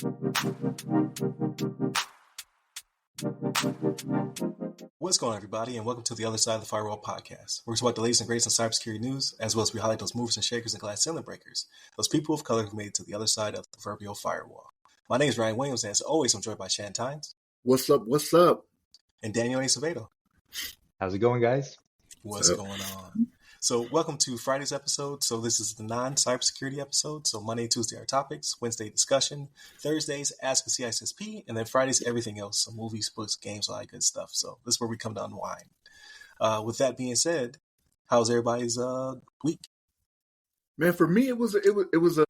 What's going on, everybody, and welcome to the Other Side of the Firewall podcast. We're talking about the latest and greatest in cybersecurity news, as well as we highlight those movers and shakers and glass ceiling breakers, those people of color who made it to the other side of the proverbial firewall. My name is Ryan Williams, and as always, I'm joined by Shan Tynes. What's up? What's up? And Daniel Acevedo. How's it going, guys? What's going on? So welcome to Friday's episode. So this is the non-cybersecurity episode. So Monday and Tuesday are topics, Wednesday discussion, Thursdays Ask a CISSP, and then Fridays everything else. So movies, books, games, all that good stuff. So this is where we come to unwind. With that being said, how's everybody's week? Man, for me, it was a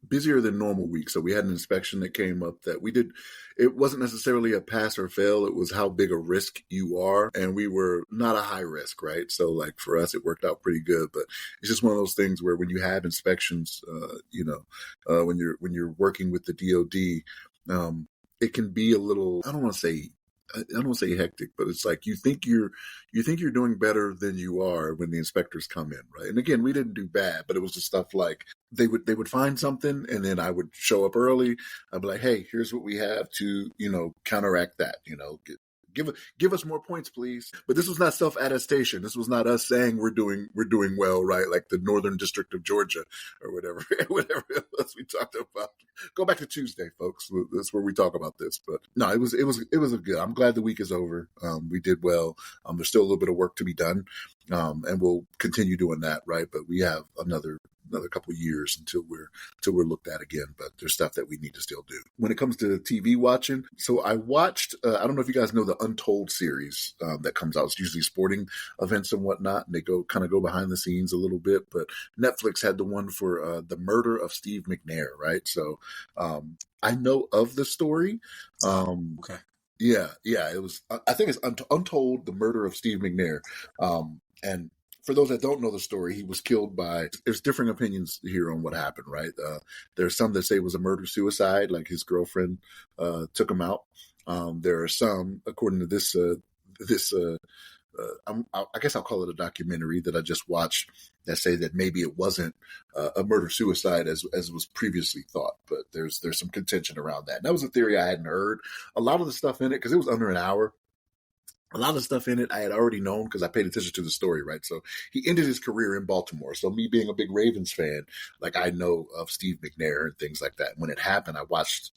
busier than normal week. So we had an inspection that came up that we did. It wasn't necessarily a pass or fail. It was how big a risk you are. And we were not a high risk, right? So like for us, it worked out pretty good. But it's just one of those things where when you have inspections, when you're working with the DoD, it can be a little, I don't want to say hectic, but it's like you think you're doing better than you are when the inspectors come in, right? And again, we didn't do bad, but it was just stuff like they would find something, and then I would show up early. I'd be like, "Hey, here's what we have to, counteract that. Give us more points, please." But this was not self-attestation. This was not us saying we're doing well, right? Like the Northern District of Georgia or whatever else we talked about. Go back to Tuesday, folks. That's where we talk about this. But no, it was a good. I'm glad the week is over. We did well. There's still a little bit of work to be done, and we'll continue doing that, right? But we have another couple of years until we're looked at again. But there's stuff that we need to still do. When it comes to TV watching, so I watched, I don't know if you guys know the Untold series that comes out. It's usually sporting events and whatnot, and they go behind the scenes a little bit. But Netflix had the one for the murder of Steve McNair, right? So I know of the story. Okay. Yeah, it was, I think it's Untold, the murder of Steve McNair. And for those that don't know the story, he was killed there's different opinions here on what happened, right? There's some that say it was a murder-suicide, like his girlfriend took him out. There are some, according to this, I guess I'll call it a documentary that I just watched, that say that maybe it wasn't a murder-suicide as was previously thought, but there's some contention around that. And that was a theory I hadn't heard. A lot of the stuff in it, because it was under an hour, a lot of the stuff in it I had already known because I paid attention to the story, right? So he ended his career in Baltimore. So me being a big Ravens fan, like I know of Steve McNair and things like that. When it happened, I was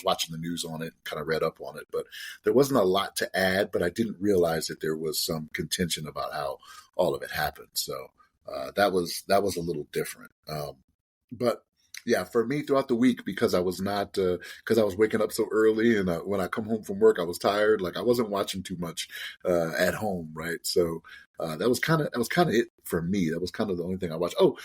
watching the news on it, kind of read up on it, but there wasn't a lot to add, but I didn't realize that there was some contention about how all of it happened. So that was a little different. But yeah, for me throughout the week, because I was waking up so early, and when I come home from work, I was tired. Like I wasn't watching too much at home, right? So that was kind of it for me. That was kind of the only thing I watched. Oh,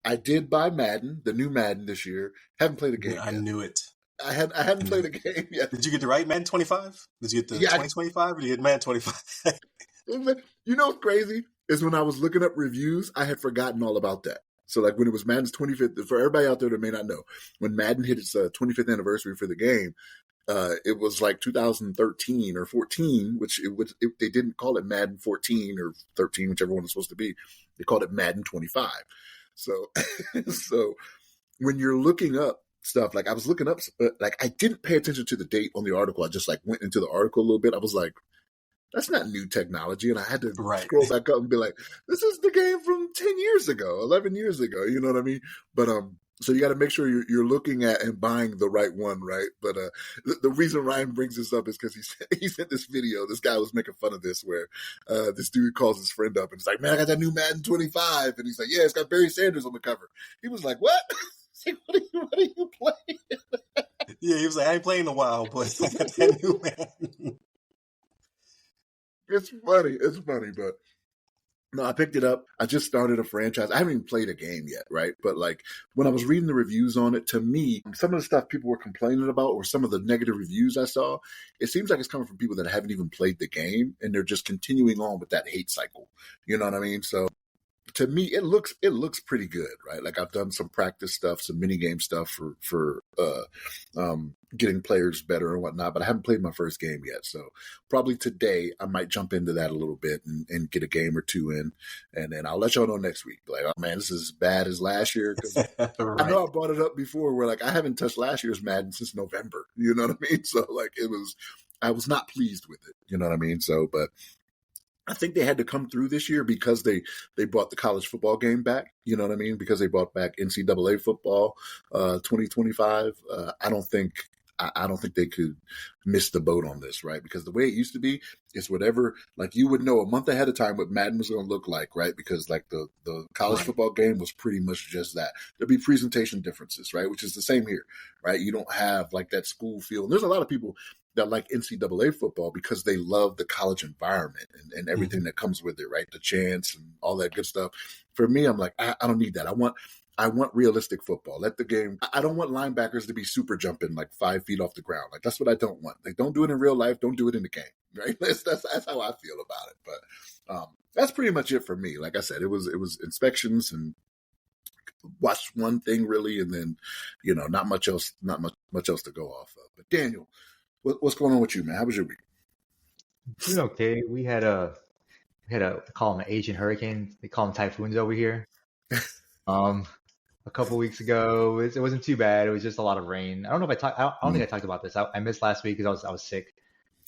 I did buy Madden, the new Madden this year. Haven't played a game. I knew it. I hadn't played a game yet. Did you get the right Madden 25? Did you get the 2025 or did you get Madden 25? You know what's crazy is when I was looking up reviews, I had forgotten all about that. So like when it was Madden's 25th, for everybody out there that may not know, when Madden hit its 25th anniversary for the game, it was like 2013 or 14, they didn't call it Madden 14 or 13, whichever one it's supposed to be. They called it Madden 25. So, so when you're looking up stuff, like I was looking up, like I didn't pay attention to the date on the article. I just like went into the article a little bit. I was like, that's not new technology. And I had to scroll back up and be like, this is the game from 10 years ago, 11 years ago. You know what I mean? But, so you got to make sure you're looking at and buying the right one, right? But the reason Ryan brings this up is because he sent this video. This guy was making fun of this, where this dude calls his friend up and he's like, "Man, I got that new Madden 25," and he's like, "Yeah, it's got Barry Sanders on the cover." He was like, "What?" Like, what are you playing? Yeah, he was like, "I ain't playing in a while, but I got that new Madden." It's funny, but no, I picked it up. I just started a franchise. I haven't even played a game yet, right? But like when I was reading the reviews on it, to me, some of the stuff people were complaining about, or some of the negative reviews I saw, it seems like it's coming from people that haven't even played the game, and they're just continuing on with that hate cycle. You know what I mean? So to me, it looks pretty good, right? Like I've done some practice stuff, some mini game stuff for getting players better and whatnot, but I haven't played my first game yet. So probably today I might jump into that a little bit and get a game or two in, and then I'll let y'all know next week. Like, oh man, this is as bad as last year, because Right. I know I brought it up before. Where like I haven't touched last year's Madden since November. You know what I mean? So like I was not pleased with it. You know what I mean? So, but I think they had to come through this year because they brought the college football game back. You know what I mean? Because they brought back NCAA football 2025. I don't think they could miss the boat on this, right? Because the way it used to be is whatever, like you would know a month ahead of time what Madden was going to look like, right? Because like the college football game was pretty much just that. There'd be presentation differences, right? Which is the same here, right? You don't have like that school feel. And there's a lot of people that like NCAA football because they love the college environment and everything that comes with it, right? The chants and all that good stuff. For me, I'm like, I don't need that. I want realistic football. Let the game. I don't want linebackers to be super jumping like 5 feet off the ground. Like that's what I don't want. Like don't do it in real life. Don't do it in the game. Right? That's how I feel about it. But that's pretty much it for me. Like I said, it was inspections and watched one thing really, and then not much else to go off of. But Daniel, what's going on with you, man? How was your week? Doing okay. We had a call them an Asian hurricane. They call them typhoons over here. A couple weeks ago, it wasn't too bad. It was just a lot of rain. I don't know if I talked. I don't think I talked about this. I missed last week because I was sick.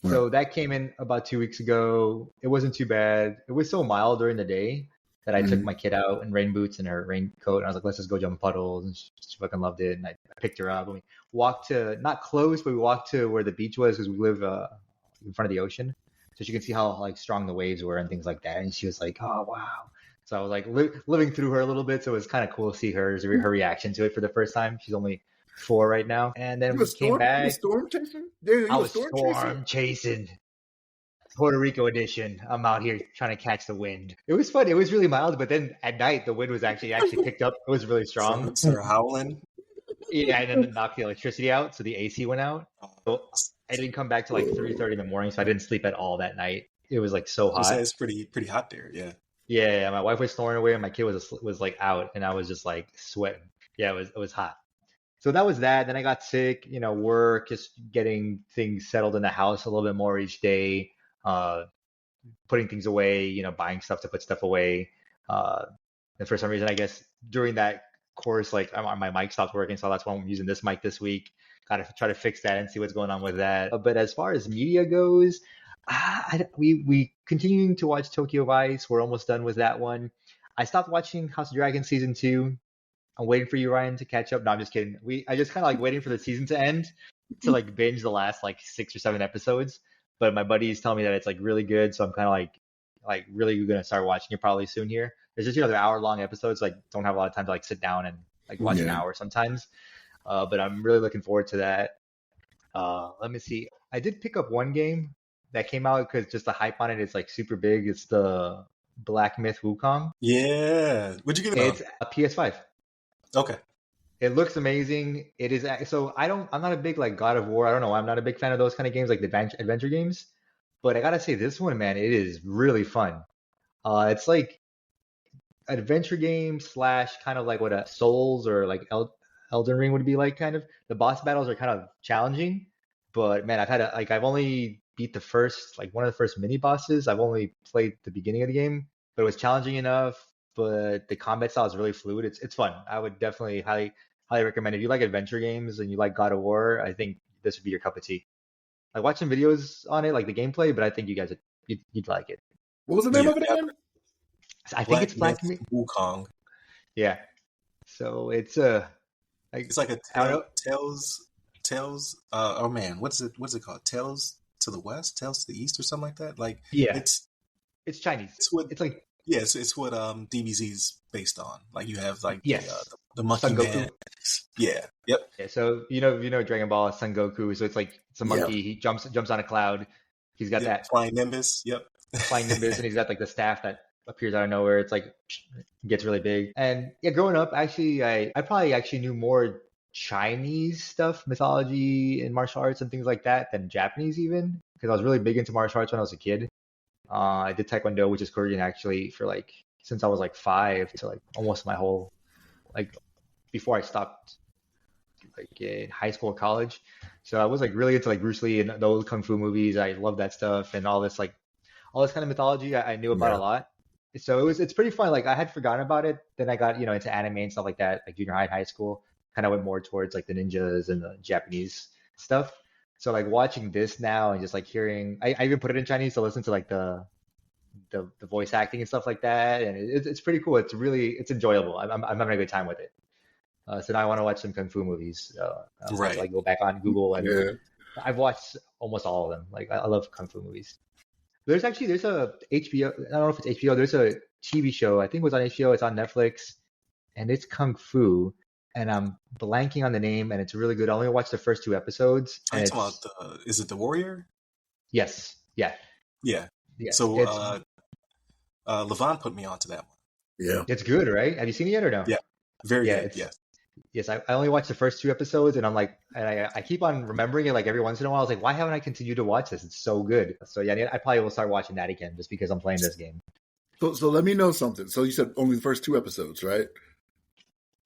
Right. So that came in about 2 weeks ago. It wasn't too bad. It was so mild during the day that I took my kid out in rain boots and her raincoat, and I was like, let's just go jump puddles. And she fucking loved it. And I picked her up and we walked to, not close, but we walked to where the beach was because we live in front of the ocean. So she could see how like strong the waves were and things like that. And she was like, oh, wow. So I was like living through her a little bit. So it was kind of cool to see her reaction to it for the first time. She's only 4 right now. And then we came back. You a storm chaser? Yeah, I was storm chasing. Puerto Rico edition. I'm out here trying to catch the wind. It was fun. It was really mild, but then at night the wind was actually picked up. It was really strong. So howling. Yeah, and then it knocked the electricity out, so the AC went out. So I didn't come back till like 3:30 in the morning, so I didn't sleep at all that night. It was like so hot. It's pretty hot there. Yeah. Yeah, my wife was snoring away, and my kid was like out, and I was just like sweating. Yeah, it was hot. So that was that. Then I got sick. Work, just getting things settled in the house a little bit more each day. Putting things away, buying stuff to put stuff away. And for some reason, I guess during that course, like my mic stopped working, so that's why I'm using this mic this week. Got to try to fix that and see what's going on with that. But as far as media goes, we continuing to watch Tokyo Vice. We're almost done with that one. I stopped watching House of Dragon season 2. I'm waiting for you, Ryan, to catch up. No, I'm just kidding. I just kind of like waiting for the season to end to like binge the last like 6 or 7 episodes. But my buddies tell me that it's like really good, so I'm kind of like really gonna start watching it probably soon here. There's just they're hour-long episodes, like don't have a lot of time to like sit down and like watch an hour sometimes. But I'm really looking forward to that. Let me see. I did pick up one game that came out because just the hype on it is like super big. It's the Black Myth Wukong. Yeah. What'd you get it on? It's a PS5. Okay. It looks amazing. It is so I'm not a big like God of War. I don't know. I'm not a big fan of those kind of games like the adventure games. But I gotta say this one, man, it is really fun. It's like adventure game / kind of like what a Souls or like Elden Ring would be like kind of. The boss battles are kind of challenging, but man, I've only beat the first like one of the first mini bosses. I've only played the beginning of the game, but it was challenging enough. But the combat style is really fluid. It's fun. I would definitely highly recommend. If you like adventure games and you like God of War, I think this would be your cup of tea. I watched some videos on it, like the gameplay, but I think you guys you'd like it. What was the name of it again? I think it's Black Myth Wukong. Yeah. So it's it's like a Tales. Oh man, what's it called? Tales to the West, Tales to the East, or something like that. Like it's Chinese. It's what DBZ's based on. Like you have like the monkey Son man. Goku. Yeah. Yep. Yeah. So you know Dragon Ball, Son Goku. So it's a monkey. Yep. He jumps on a cloud. He's got that flying Nimbus. Yep. Flying Nimbus, and he's got like the staff that appears out of nowhere. It's like gets really big. And yeah, growing up, actually, I probably actually knew more Chinese stuff, mythology and martial arts and things like that than Japanese even, because I was really big into martial arts when I was a kid. I did Taekwondo, which is Korean actually, for like since I was like 5 to like almost my whole like before I stopped like in high school or college. So I was like really into like Bruce Lee and those kung fu movies. I love that stuff and all this kind of mythology I knew about a Yeah. lot. So it's pretty fun. Like I had forgotten about it. Then I got, into anime and stuff like that, like junior high and high school. Kind of went more towards like the ninjas and the Japanese stuff. So like watching this now and just like hearing, I even put it in Chinese to listen to like the voice acting and stuff like that, and it's pretty cool. It's enjoyable. I'm having a good time with it. So now I want to watch some kung fu movies. I have to Right. like go back on Google and Yeah. I've watched almost all of them. Like I love kung fu movies. There's a HBO. I don't know if it's HBO. There's a TV show. I think it was on HBO. It's on Netflix, and it's kung fu. And I'm blanking on the name, and it's really good. I only watched the first 2 episodes, Are and you talking about is it The Warrior? yes, yeah, Yeah. yeah. So Levon put me onto that one. Yeah. It's good, right? Have you seen it yet or no? Yeah. Very Yeah, good. Yes. yes. I only watched the first 2 episodes, and I'm like, and I keep on remembering it like every once in a while. I was like, why haven't I continued to watch this? It's so good. So yeah, I probably will start watching that again just because I'm playing this game. So let me know something. So you said only the first 2 episodes, right?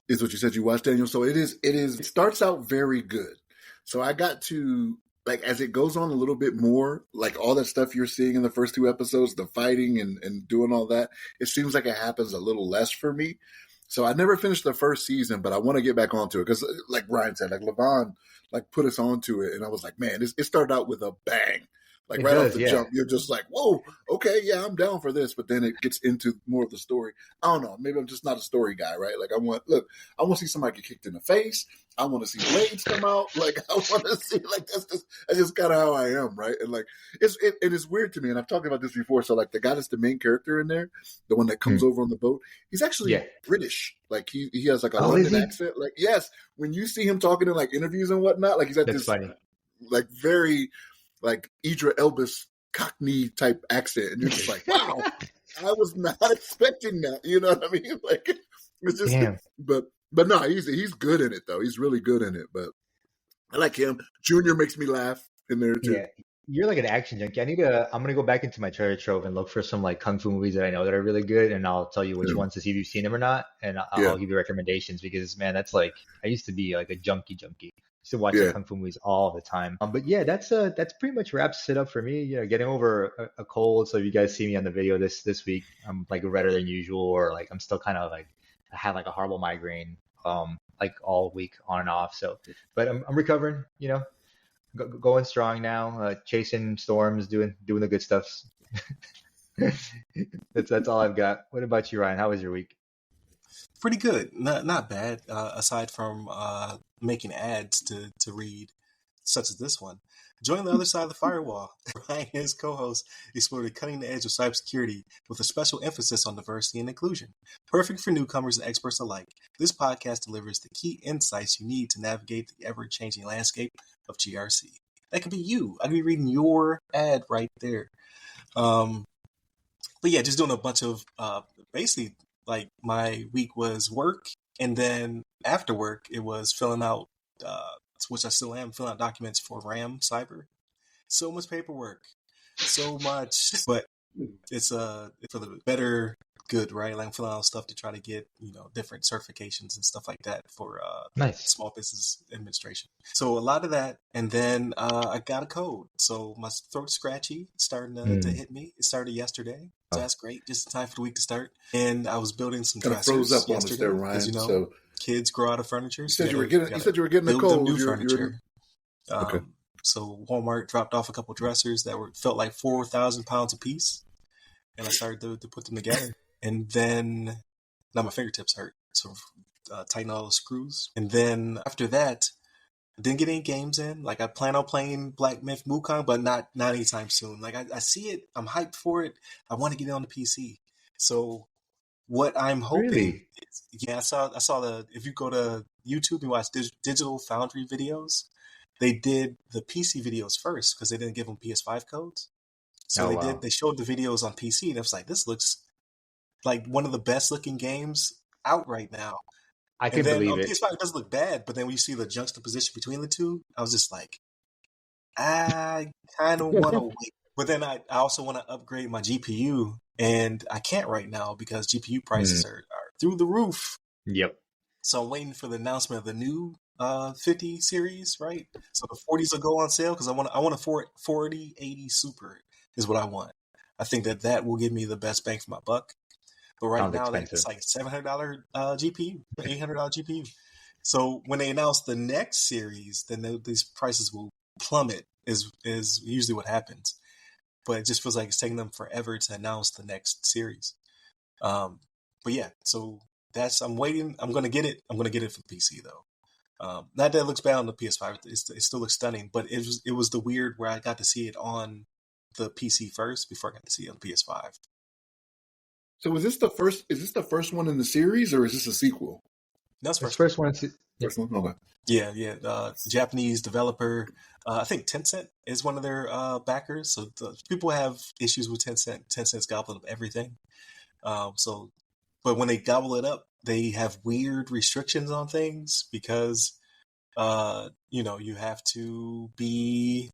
Is what you said you watched, Daniel. So it starts out very good. So I got to, like, as it goes on a little bit more, like all that stuff you're seeing in the first 2 episodes, the fighting and doing all that, it seems like it happens a little less for me. So I never finished the first season, but I want to get back onto it because, like Ryan said, like Levon, like put us onto it, and I was like, man, it started out with a bang. Like It right does, off the yeah. jump, you're just like, whoa, okay, yeah, I'm down for this. But then it gets into more of the story. I don't know. Maybe I'm just not a story guy, right? Like I want to see somebody get kicked in the face. I want to see blades come out. Like I want to see, like that's just kind of how I am, right? And like it is weird to me. And I've talked about this before. So like the guy that's the main character in there, the one that comes over on the boat, he's actually British. Like he has like a London accent. Like yes, when you see him talking in like interviews and whatnot, like he's at this funny. Like very like Idris Elba's Cockney type accent, and you're just like, wow, I was not expecting that. You know what I mean? Like it's just, damn. But no, he's good in it though. He's really good in it. But I like him. Junior makes me laugh in there too. Yeah, you're like an action junkie. I'm gonna go back into my treasure trove and look for some like kung fu movies that I know that are really good, and I'll tell you which ones to see if you've seen them or not, and I'll give you recommendations because man, that's like I used to be like a junkie. Used to watch like, kung fu movies all the time. But yeah, that's pretty much wraps it up for me. Getting over a cold. So if you guys see me on the video this week, I'm like redder than usual, or like I'm still kind of like I had like a horrible migraine, like all week on and off. So, but I'm recovering. Going strong now, chasing storms, doing the good stuff. That's all I've got. What about you, Ryan? How was your week? Pretty good. Not bad. Aside from making ads to read, such as this one. Join the other side of the firewall. Ryan and his co-host explore the cutting edge of cybersecurity with a special emphasis on diversity and inclusion. Perfect for newcomers and experts alike, this podcast delivers the key insights you need to navigate the ever-changing landscape of GRC. That could be you. I could be reading your ad right there. But yeah, just doing a bunch of basically like my week was work, and then after work it was filling out, which I still am, filling out documents for RAM Cyber. So much paperwork, so much, but it's for the better good, right? Like I'm filling out stuff to try to get different certifications and stuff like that for small business administration. So a lot of that, and then I got a cold, so my throat's scratchy, starting to hit me. It started yesterday, so that's great. Just in time for the week to start. And I was building some kind of froze up on us yesterday, there, Ryan. So kids grow out of furniture. You said you were getting a cold. New furniture. Okay. So Walmart dropped off a couple dressers that felt like 4,000 pounds a piece, and I started to put them together. And then now my fingertips hurt, so tighten all the screws. And then after that, I didn't get any games in. Like I plan on playing Black Myth Wukong, but not anytime soon. Like I see it, I'm hyped for it. I want to get it on the PC. So what I'm hoping is, I saw if you go to YouTube and watch Digital Foundry videos, they did the PC videos first because they didn't give them PS5 codes. So they showed the videos on PC, and it was like, this looks like one of the best looking games out right now. I can believe it. PS5 doesn't look bad, but then when you see the juxtaposition between the two, I was just like, I kind of want to wait. But then I also want to upgrade my GPU and I can't right now because GPU prices are through the roof. Yep. So I'm waiting for the announcement of the new 50 series, right? So the 40s will go on sale because I want a 4080 Super is what I want. I think that will give me the best bang for my buck. But right Sounds now, expensive. it's like $700 GPU, $800 GPU. So when they announce the next series, then these prices will plummet. Is usually what happens. But it just feels like it's taking them forever to announce the next series. But yeah, so I'm waiting. I'm gonna get it. I'm gonna get it for the PC though. Not that it looks bad on the PS5. It still looks stunning, but it was the weird where I got to see it on the PC first before I got to see it on the PS5. So is this the first? Is this the first one in the series, or is this a sequel? That's This first. first one. First one. Okay. Yeah. Japanese developer. I think Tencent is one of their backers. So people have issues with Tencent. Tencent's gobbling up everything. But when they gobble it up, they have weird restrictions on things because, you have to be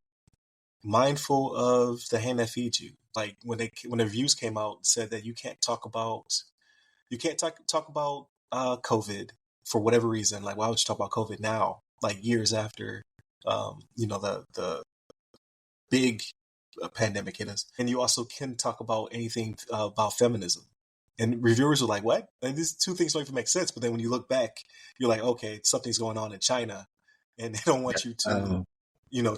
mindful of the hand that feeds you. Like when the reviews came out, said that you can't talk about COVID for whatever reason. Like, why would you talk about COVID now? Like years after, the big pandemic hit us. And you also can talk about anything about feminism. And reviewers were like, what? And these two things don't even make sense. But then when you look back, you're like, okay, something's going on in China. And they don't want you to,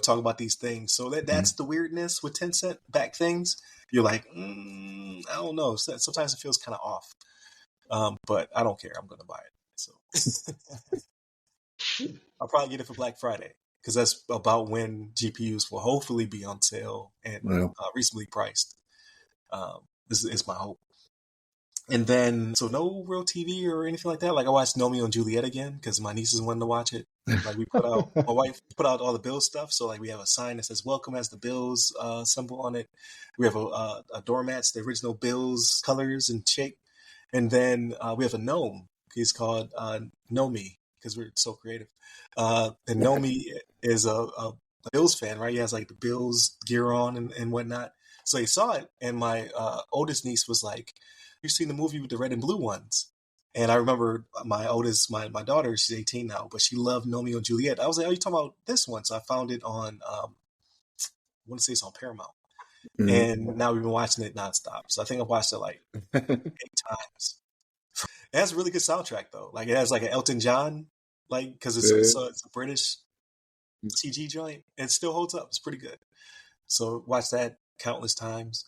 talk about these things. So that's the weirdness with Tencent back things. You're like, I don't know. Sometimes it feels kind of off. But I don't care. I'm going to buy it. So I'll probably get it for Black Friday because that's about when GPUs will hopefully be on sale and reasonably priced. Is my hope. And then, so no real TV or anything like that. Like I watched Gnomeo and Juliet again because my nieces wanted to watch it. Like my wife put out all the Bills stuff. So like we have a sign that says "Welcome" has the Bills symbol on it. We have a doormats, the original Bills colors and shape. And then we have a gnome. He's called Nomi because we're so creative. And Nomi is a Bills fan, right? He has like the Bills gear on and whatnot. So he saw it, and my oldest niece was like, "You've seen the movie with the red and blue ones." And I remember my daughter, she's 18 now, but she loved Gnomeo and Juliet. I was like, "Oh, you talking about this one?" So I found it on, I want to say it's on Paramount. And now we've been watching it nonstop. So I think I've watched it like 8 times. It has a really good soundtrack though. Like it has like an Elton John, like because it's a British CG joint. It still holds up. It's pretty good. So watch that countless times.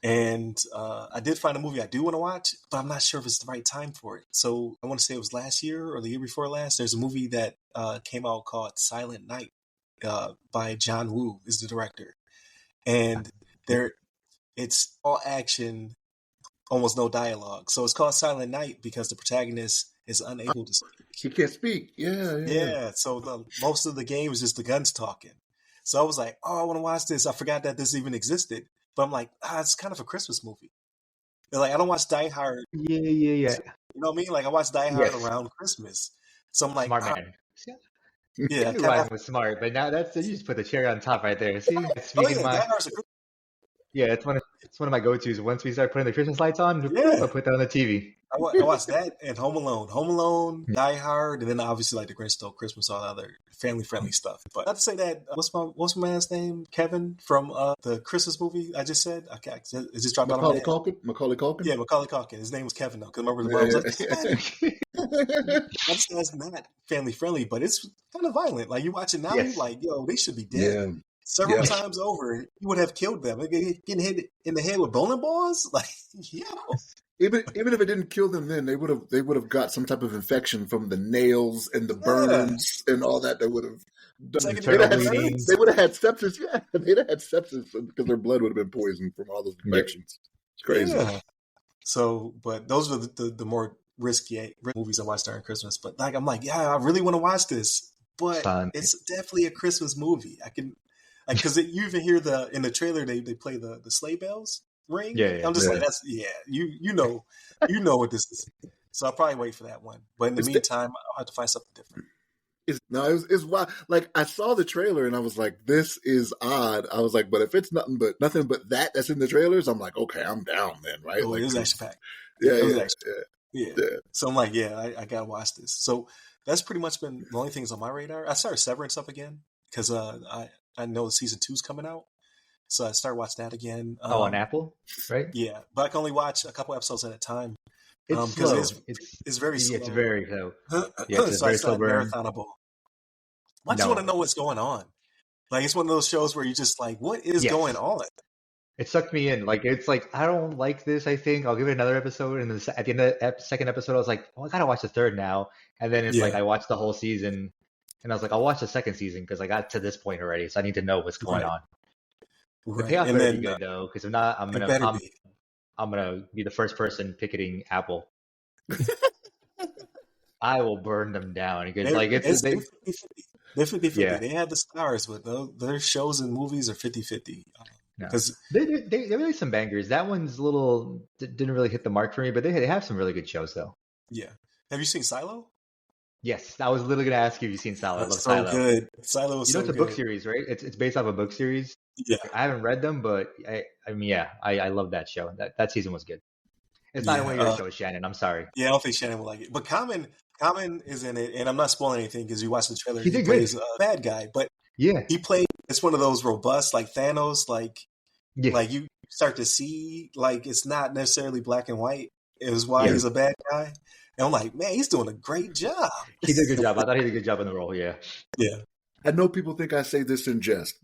And I did find a movie I do want to watch, but I'm not sure if it's the right time for it. So I want to say it was last year or the year before last. There's a movie that came out called Silent Night by John Woo is the director. And it's all action, almost no dialogue. So it's called Silent Night because the protagonist is unable to speak. He can't speak. Yeah. So most of the game is just the guns talking. So I was like, oh, I want to watch this. I forgot that this even existed. But I'm like, it's kind of a Christmas movie. They're like, I don't watch Die Hard. Yeah. You know what I mean? Like I watch Die Hard around Christmas. So I'm like, smart man. Yeah, I was smart, but now you just put the cherry on top right there. See, speaking Die Hard's a it's one of my go-tos. Once we start putting the Christmas lights on, I put that on the TV. I watched that and Home Alone, Die Hard, and then obviously like The Grinch Stole Christmas, all the other family-friendly stuff. But not to say that, what's my man's name? Kevin from the Christmas movie I just said? Okay, it just dropped out of my head. Macaulay Culkin? Yeah, Macaulay Culkin. His name was Kevin though, because I remember I was like, that's not family-friendly, but it's kind of violent. Like you watch it now, you're like, yo, they should be dead. Several times over, he would have killed them. Getting hit in the head with bowling balls, like Even if it didn't kill them, then they would have got some type of infection from the nails and the burns and all that. They would have done. They would have had sepsis. Yeah, they'd have had sepsis because their blood would have been poisoned from all those infections. It's crazy. Yeah. So, but those are the more risky movies I watched during Christmas. But like, I'm like, I really want to watch this, but it's definitely a Christmas movie. I can. Because you even hear in the trailer they play the sleigh bells ring. Yeah. I'm just like you know what this is. So I'll probably wait for that one. But in the meantime, I'll have to find something different. It's wild. Like I saw the trailer and I was like, this is odd. I was like, but if it's nothing but that's in the trailers, I'm like, okay, I'm down then, right? Oh, like, it was action packed. Yeah, It was yeah, action. yeah. Yeah. So I'm like, I gotta watch this. So that's pretty much been the only things on my radar. I started Severance up again because I know season 2's coming out, so I started watching that again. On Apple, right? Yeah, but I can only watch a couple episodes at a time. It's because slow. It's very slow. It's very slow. Yeah, it's so very it's slow not burn. marathonable. I just want to know what's going on. Like it's one of those shows where you're just like, what is going on? It sucked me in. Like it's like I don't like this. I think I'll give it another episode, and then at the end of the second episode, I was like, "Oh, I gotta watch the third now." And then it's like I watched the whole season, and I was like, "I'll watch the second season because I got to this point already, so I need to know what's going on." The payoff better be good though, because if not, I'm gonna be the first person picketing Apple. I will burn them down because they're 50-50. Yeah. They have the stars, but their shows and movies are 50-50. Because they really some bangers. That one's a little didn't really hit the mark for me, but they have some really good shows though. Yeah. Have you seen Silo? Yes, I was literally gonna ask you if you've seen Silo. I love so Silo. Good. Silo was it's a book series, right? It's based off a book series. Yeah. I haven't read them, but I love that show. That season was good. It's not one of your shows, Shannon. I'm sorry. Yeah, I don't think Shannon will like it. But Common is in it, and I'm not spoiling anything because you watched the trailer. He plays a bad guy, but he played. It's one of those robust, like Thanos, like you start to see, like it's not necessarily black and white. It was why he's a bad guy, and I'm like, man, he's doing a great job. He did a good job. I thought he did a good job in the role. Yeah. I know people think I say this in jest.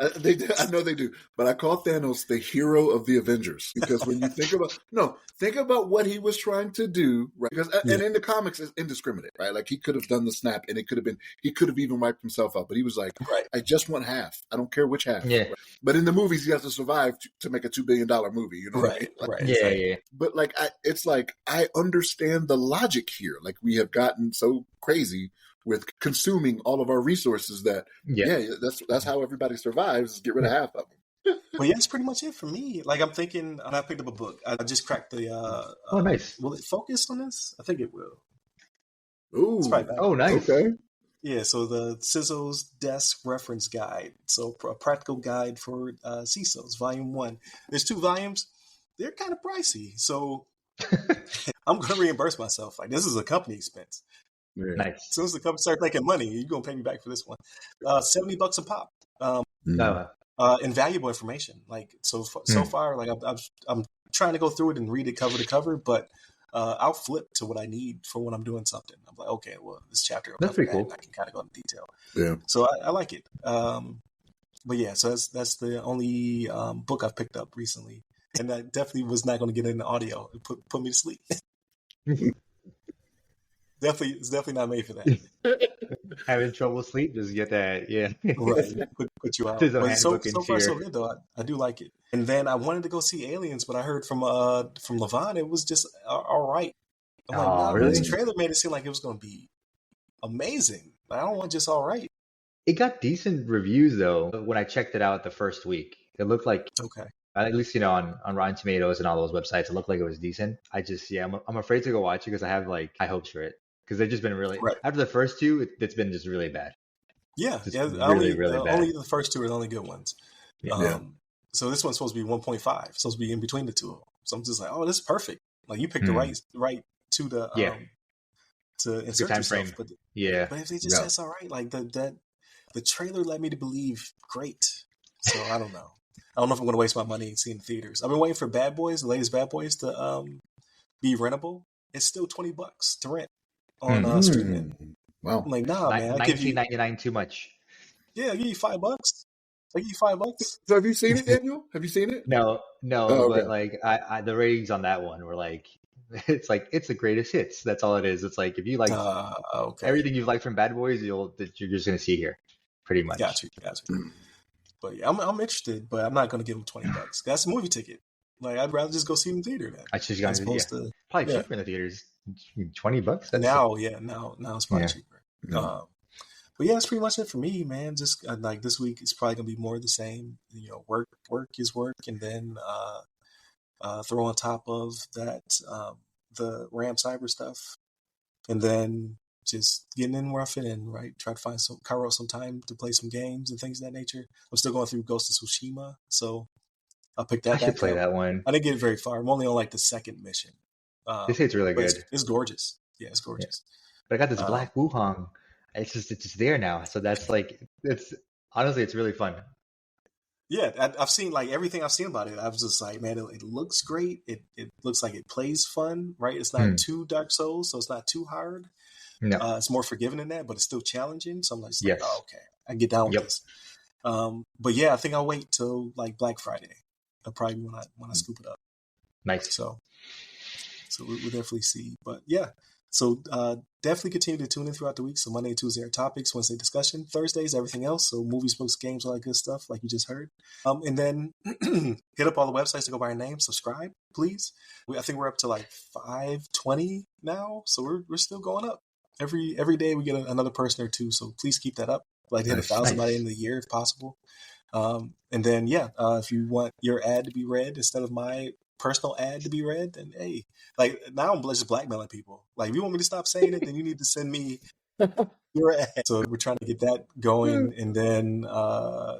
I know they do, but I call Thanos the hero of the Avengers because when you think about what he was trying to do, right? Because and in the comics, it's indiscriminate, right? Like he could have done the snap, and he could have even wiped himself out, but he was like, I just want half. I don't care which half. Yeah. Right? But in the movies, he has to survive to make a $2 billion movie. You know, right? Like, Yeah. But like, it's like I understand the logic here. Like we have gotten so crazy with consuming all of our resources that that's how everybody survives, is get rid of half of them. Well, yeah, that's pretty much it for me. Like I'm thinking, and I picked up a book. I just cracked the nice. Will it focus on this? I think it will. Ooh. Nice. Okay. Yeah, so the CISO's Desk Reference Guide. So a practical guide for CISOs, Volume 1. There's 2 volumes. They're kind of pricey. So I'm going to reimburse myself. Like, this is a company expense. Yeah. Nice. As soon as the company starts making money, you're going to pay me back for this one. $70 a pop. Invaluable information. Like, so far, like I'm trying to go through it and read it cover to cover, but I'll flip to what I need for when I'm doing something. I'm like, okay, well, this chapter, that's pretty cool. I can kind of go into detail. Yeah. So I like it. But yeah, so that's the only book I've picked up recently, and I definitely was not going to get into audio. It put me to sleep. It's definitely not made for that. Having trouble sleep, just get that, right. Put you out. But so far so good though. I do like it. And then I wanted to go see Aliens, but I heard from Levon it was just all right. I'm like, no, really? This trailer made it seem like it was going to be amazing. I don't want just all right. It got decent reviews though. When I checked it out the first week, it looked like at least on Rotten Tomatoes and all those websites, it looked like it was decent. I'm afraid to go watch it because I have like high hopes for it. Because they've just been really after the first 2, it's been just really bad. Yeah, really bad. Only the first 2 are the only good ones. So this one's supposed to be 1.5, supposed to be in between the 2. So I'm just like, oh, this is perfect. Like you picked the right 2 to insert yourself. But if they just say it's all right, like the trailer led me to believe great. So I don't know. I don't know if I'm going to waste my money seeing the theaters. I've been waiting for Bad Boys, the latest Bad Boys, to be rentable. It's still $20 to rent on streaming. Wow. I'm like, nah, man. $19.99 too much. Yeah, I'll give you $5. I'll give you $5. So have you seen it, Daniel? Have you seen it? No. But like I the ratings on that one were like, it's the greatest hits. That's all it is. It's like if you like everything you've liked from Bad Boys, you're just gonna see here, pretty much. Got you. But yeah, I'm interested, but I'm not gonna give them $20. That's a movie ticket. Like I'd rather just go see them in the theater then. I just got probably cheaper in the theaters. $20. Now it's probably cheaper. But yeah, that's pretty much it for me, man. Just like this week, it's probably gonna be more of the same. You know, work is work, and then throw on top of that the RAM cyber stuff, and then just getting in where I fit in, right? Try to find some time to play some games and things of that nature. I'm still going through Ghost of Tsushima, so I'll pick I that should back play up. that one. I didn't get very far. I'm only on like the second mission. They say it's really But good. it's gorgeous. Yeah, it's Yeah. gorgeous. But I got this Um, black Wukong. It's just there now. So that's like it's honestly it's really fun. yeah, I've seen like everything I've seen about it. I was just like, man, it looks great. It looks like it plays fun, right? It's not Hmm. too Dark Souls, so it's not too hard. No. It's more forgiving than that, but it's still challenging. So I'm just like, oh, Yes. okay, I can get down with Yep. this. But yeah, I think I'll wait till like Black Friday. Probably when I scoop it up. Nice. So we'll definitely see. But yeah, so definitely continue to tune in throughout the week. So Monday and Tuesday are topics, Wednesday discussion, Thursdays everything else. So movies, books, games, all that good stuff, like you just heard. And then hit up all the websites to go by our name. Subscribe, please. I think we're up to like 520 now, so we're still going up. Every day we get another person or two. So please keep that up. I'd like to hit 1,000 by the end of the year if possible. And then if you want your ad to be read instead of my personal ad to be read, then hey, like now I'm just blackmailing people. Like if you want me to stop saying it, then you need to send me your ad. So we're trying to get that going. And then I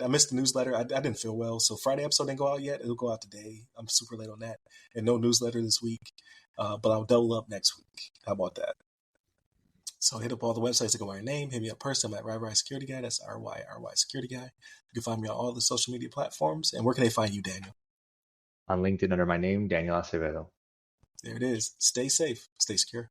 missed the newsletter. I didn't feel well, so Friday episode didn't go out yet. It'll go out today. I'm super late on that, and no newsletter this week. But I'll double up next week. How about that? So hit up all the websites to go by your name. Hit me up personally. I'm at RY Security Guy. That's RY Security Guy. You can find me on all the social media platforms. And where can they find you, Daniel? On LinkedIn under my name, Daniel Acevedo. There it is. Stay safe. Stay secure.